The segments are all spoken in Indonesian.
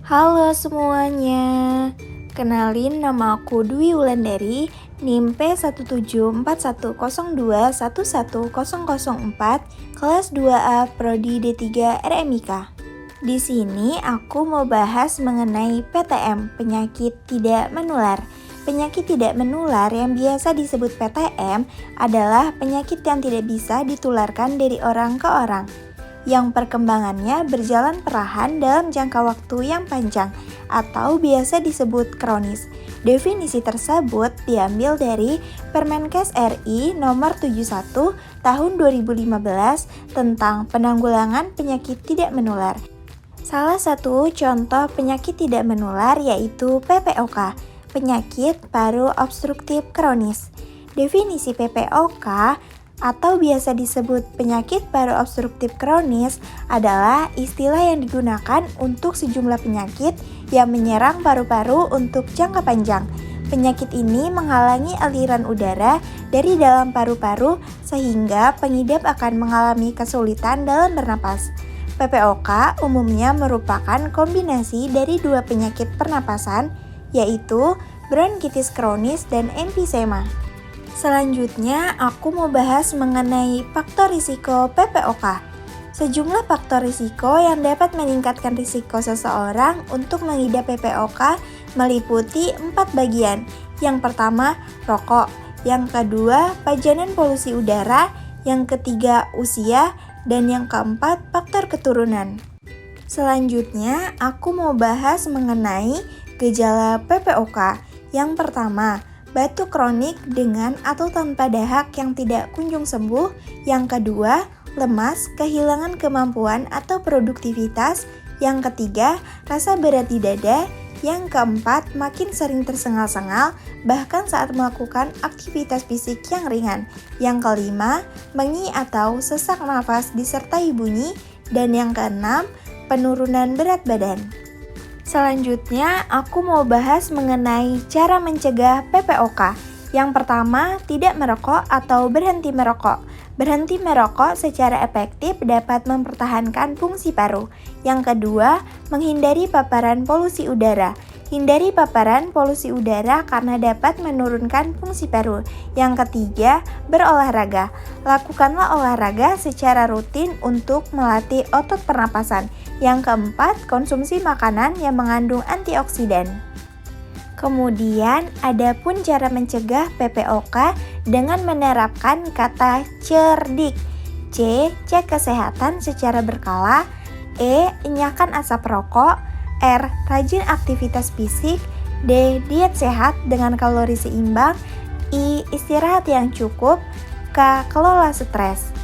Halo semuanya, kenalin nama aku Dwi Wulandari, NIM P174102110004, kelas 2A Prodi D3 RMIK. Di sini aku mau bahas mengenai PTM, penyakit tidak menular. Penyakit tidak menular yang biasa disebut PTM adalah penyakit yang tidak bisa ditularkan dari orang ke orang, yang perkembangannya berjalan perlahan dalam jangka waktu yang panjang atau biasa disebut kronis. Definisi tersebut diambil dari Permenkes RI nomor 71 tahun 2015 tentang penanggulangan penyakit tidak menular. Salah satu contoh penyakit tidak menular yaitu PPOK, penyakit paru obstruktif kronis. Definisi PPOK atau biasa disebut penyakit paru obstruktif kronis adalah istilah yang digunakan untuk sejumlah penyakit yang menyerang paru-paru untuk jangka panjang. Penyakit ini menghalangi aliran udara dari dalam paru-paru sehingga pengidap akan mengalami kesulitan dalam bernapas. PPOK umumnya merupakan kombinasi dari dua penyakit pernapasan, yaitu bronkitis kronis dan emfisema. Selanjutnya, aku mau bahas mengenai faktor risiko PPOK. Sejumlah faktor risiko yang dapat meningkatkan risiko seseorang untuk mengidap PPOK meliputi 4 bagian. Yang pertama, rokok. Yang kedua, pajanan polusi udara. Yang ketiga, usia. Dan yang keempat, faktor keturunan. Selanjutnya, aku mau bahas mengenai gejala PPOK. Yang pertama, batuk kronik dengan atau tanpa dahak yang tidak kunjung sembuh. Yang kedua, lemas, kehilangan kemampuan atau produktivitas. Yang ketiga, rasa berat di dada. Yang keempat, makin sering tersengal-sengal, bahkan saat melakukan aktivitas fisik yang ringan. Yang kelima, mengi atau sesak nafas disertai bunyi. Dan yang keenam, penurunan berat badan. Selanjutnya, aku mau bahas mengenai cara mencegah PPOK. Yang pertama, tidak merokok atau berhenti merokok. Berhenti merokok secara efektif dapat mempertahankan fungsi paru. Yang kedua, menghindari paparan polusi udara. Hindari paparan polusi udara karena dapat menurunkan fungsi paru. Yang ketiga, berolahraga. Lakukanlah olahraga secara rutin untuk melatih otot pernapasan. Yang keempat, konsumsi makanan yang mengandung antioksidan. Kemudian, ada pun cara mencegah PPOK dengan menerapkan kata cerdik. C. Cek kesehatan secara berkala. E. Enyahkan asap rokok. R. Rajin aktivitas fisik. D. Diet sehat dengan kalori seimbang. I. Istirahat yang cukup. K. Kelola stres.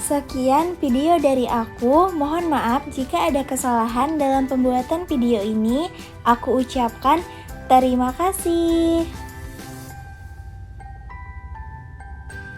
Sekian video dari aku, mohon maaf jika ada kesalahan dalam pembuatan video ini. Aku ucapkan terima kasih.